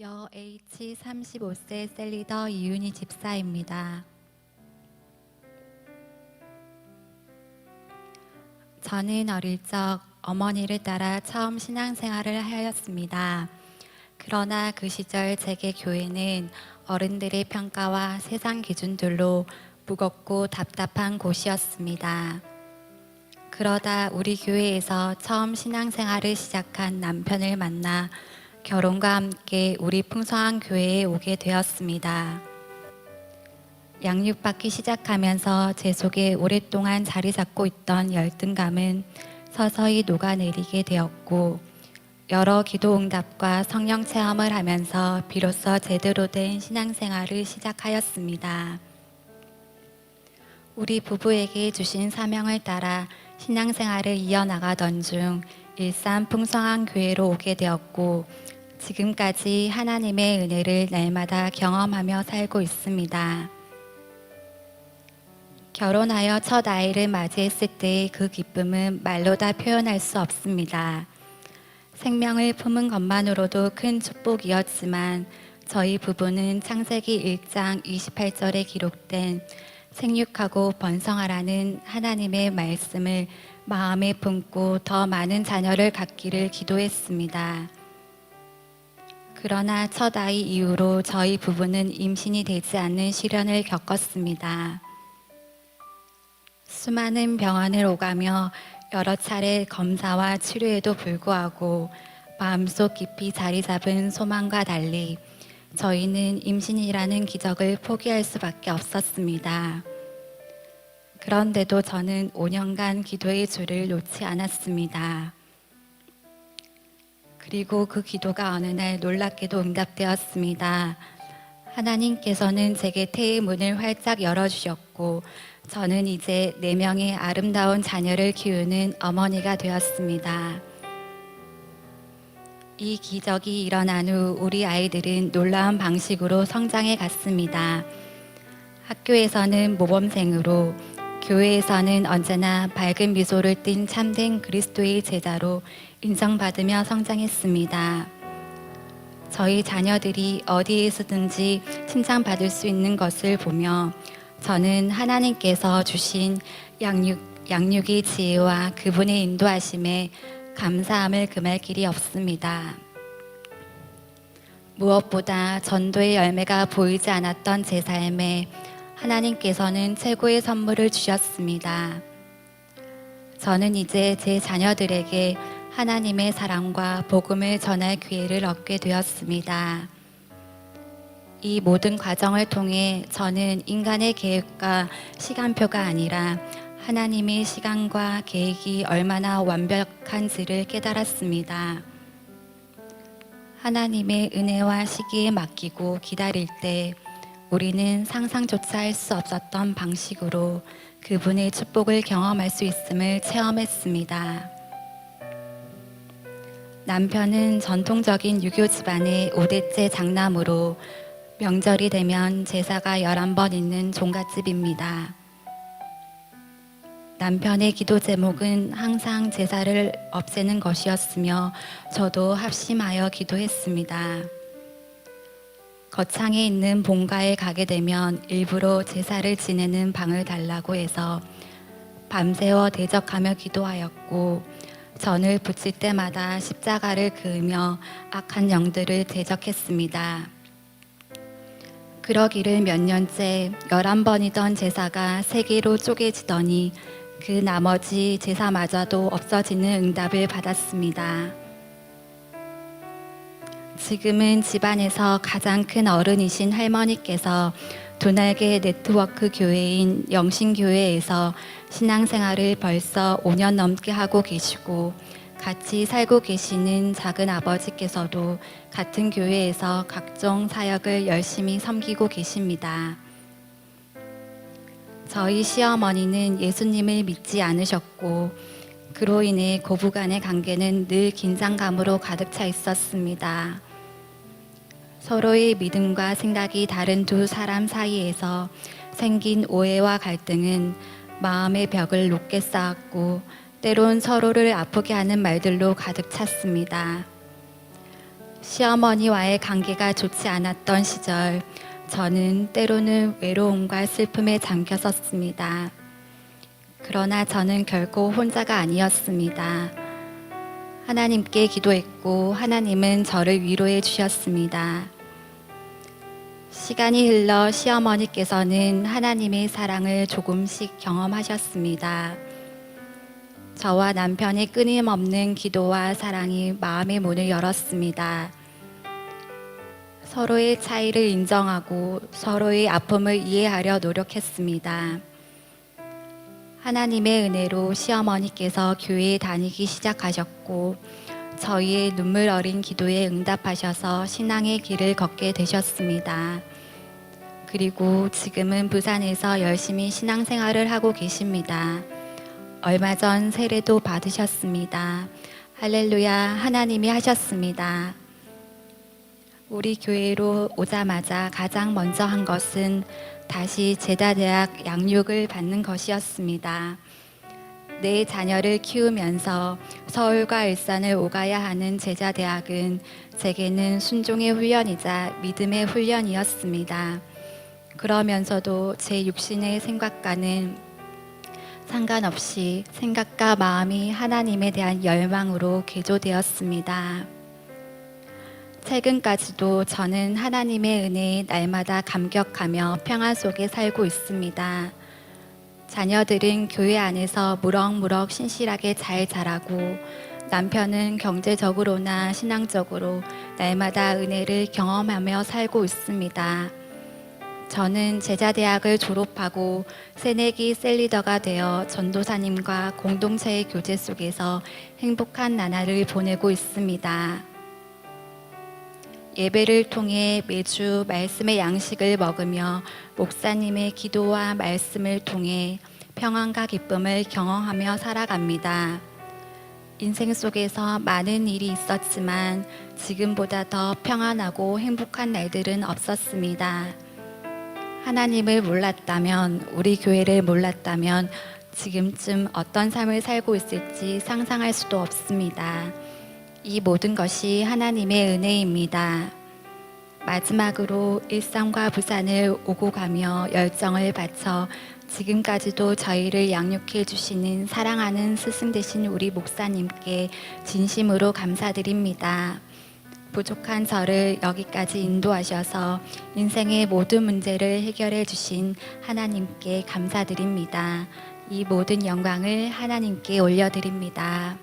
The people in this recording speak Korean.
여 H 35세 셀리더 이윤희 집사입니다. 저는 어릴 적 어머니를 따라 처음 신앙생활을 하였습니다. 그러나 그 시절 제게 교회는 어른들의 평가와 세상 기준들로 무겁고 답답한 곳이었습니다. 그러다 우리 교회에서 처음 신앙생활을 시작한 남편을 만나 결혼과 함께 우리 풍성한 교회에 오게 되었습니다. 양육받기 시작하면서 제 속에 오랫동안 자리 잡고 있던 열등감은 서서히 녹아내리게 되었고, 여러 기도 응답과 성령 체험을 하면서 비로소 제대로 된 신앙생활을 시작하였습니다. 우리 부부에게 주신 사명을 따라 신앙생활을 이어나가던 중 일산 풍성한 교회로 오게 되었고, 지금까지 하나님의 은혜를 날마다 경험하며 살고 있습니다. 결혼하여 첫 아이를 맞이했을 때의 그 기쁨은 말로 다 표현할 수 없습니다. 생명을 품은 것만으로도 큰 축복이었지만 저희 부부는 창세기 1장 28절에 기록된 생육하고 번성하라는 하나님의 말씀을 마음에 품고 더 많은 자녀를 갖기를 기도했습니다. 그러나 첫 아이 이후로 저희 부부는 임신이 되지 않는 시련을 겪었습니다. 수많은 병원을 오가며 여러 차례 검사와 치료에도 불구하고 마음속 깊이 자리 잡은 소망과 달리 저희는 임신이라는 기적을 포기할 수밖에 없었습니다. 그런데도 저는 5년간 기도의 줄을 놓지 않았습니다. 그리고 그 기도가 어느 날 놀랍게도 응답되었습니다. 하나님께서는 제게 태의 문을 활짝 열어주셨고 저는 이제 4명의 아름다운 자녀를 키우는 어머니가 되었습니다. 이 기적이 일어난 후 우리 아이들은 놀라운 방식으로 성장해 갔습니다. 학교에서는 모범생으로, 교회에서는 언제나 밝은 미소를 띤 참된 그리스도의 제자로 인정받으며 성장했습니다. 저희 자녀들이 어디에서든지 칭찬받을 수 있는 것을 보며 저는 하나님께서 주신 양육의 지혜와 그분의 인도하심에 감사함을 금할 길이 없습니다. 무엇보다 전도의 열매가 보이지 않았던 제 삶에 하나님께서는 최고의 선물을 주셨습니다. 저는 이제 제 자녀들에게 하나님의 사랑과 복음을 전할 기회를 얻게 되었습니다. 이 모든 과정을 통해 저는 인간의 계획과 시간표가 아니라 하나님의 시간과 계획이 얼마나 완벽한지를 깨달았습니다. 하나님의 은혜와 시기에 맡기고 기다릴 때 우리는 상상조차 할 수 없었던 방식으로 그분의 축복을 경험할 수 있음을 체험했습니다. 남편은 전통적인 유교 집안의 5대째 장남으로 명절이 되면 제사가 11번 있는 종갓집입니다. 남편의 기도 제목은 항상 제사를 없애는 것이었으며 저도 합심하여 기도했습니다. 거창에 있는 본가에 가게 되면 일부러 제사를 지내는 방을 달라고 해서 밤새워 대적하며 기도하였고, 전을 붙일 때마다 십자가를 그으며 악한 영들을 대적했습니다. 그러기를 몇 년째 11번이던 제사가 3개로 쪼개지더니 그 나머지 제사마저도 없어지는 응답을 받았습니다. 지금은 집안에서 가장 큰 어른이신 할머니께서 도날개 네트워크 교회인 영신교회에서 신앙생활을 벌써 5년 넘게 하고 계시고, 같이 살고 계시는 작은 아버지께서도 같은 교회에서 각종 사역을 열심히 섬기고 계십니다. 저희 시어머니는 예수님을 믿지 않으셨고, 그로 인해 고부간의 관계는 늘 긴장감으로 가득 차 있었습니다. 서로의 믿음과 생각이 다른 두 사람 사이에서 생긴 오해와 갈등은 마음의 벽을 높게 쌓았고, 때론 서로를 아프게 하는 말들로 가득 찼습니다. 시어머니와의 관계가 좋지 않았던 시절, 저는 때로는 외로움과 슬픔에 잠겼었습니다. 그러나 저는 결코 혼자가 아니었습니다. 하나님께 기도했고 하나님은 저를 위로해 주셨습니다. 시간이 흘러 시어머니께서는 하나님의 사랑을 조금씩 경험하셨습니다. 저와 남편의 끊임없는 기도와 사랑이 마음의 문을 열었습니다. 서로의 차이를 인정하고 서로의 아픔을 이해하려 노력했습니다. 하나님의 은혜로 시어머니께서 교회에 다니기 시작하셨고 저희의 눈물 어린 기도에 응답하셔서 신앙의 길을 걷게 되셨습니다. 그리고 지금은 부산에서 열심히 신앙생활을 하고 계십니다. 얼마 전 세례도 받으셨습니다. 할렐루야, 하나님이 하셨습니다. 우리 교회로 오자마자 가장 먼저 한 것은 다시 제자대학 양육을 받는 것이었습니다. 내 자녀를 키우면서 서울과 일산을 오가야 하는 제자대학은 제게는 순종의 훈련이자 믿음의 훈련이었습니다. 그러면서도 제 육신의 생각과는 상관없이 생각과 마음이 하나님에 대한 열망으로 개조되었습니다. 최근까지도 저는 하나님의 은혜에 날마다 감격하며 평안 속에 살고 있습니다. 자녀들은 교회 안에서 무럭무럭 신실하게 잘 자라고 남편은 경제적으로나 신앙적으로 날마다 은혜를 경험하며 살고 있습니다. 저는 제자대학을 졸업하고 새내기 셀리더가 되어 전도사님과 공동체의 교제 속에서 행복한 나날을 보내고 있습니다. 예배를 통해 매주 말씀의 양식을 먹으며 목사님의 기도와 말씀을 통해 평안과 기쁨을 경험하며 살아갑니다. 인생 속에서 많은 일이 있었지만 지금보다 더 평안하고 행복한 날들은 없었습니다. 하나님을 몰랐다면, 우리 교회를 몰랐다면 지금쯤 어떤 삶을 살고 있을지 상상할 수도 없습니다. 이 모든 것이 하나님의 은혜입니다. 마지막으로 일산과 부산을 오고 가며 열정을 바쳐 지금까지도 저희를 양육해 주시는 사랑하는 스승 되신 우리 목사님께 진심으로 감사드립니다. 부족한 저를 여기까지 인도하셔서 인생의 모든 문제를 해결해 주신 하나님께 감사드립니다. 이 모든 영광을 하나님께 올려드립니다.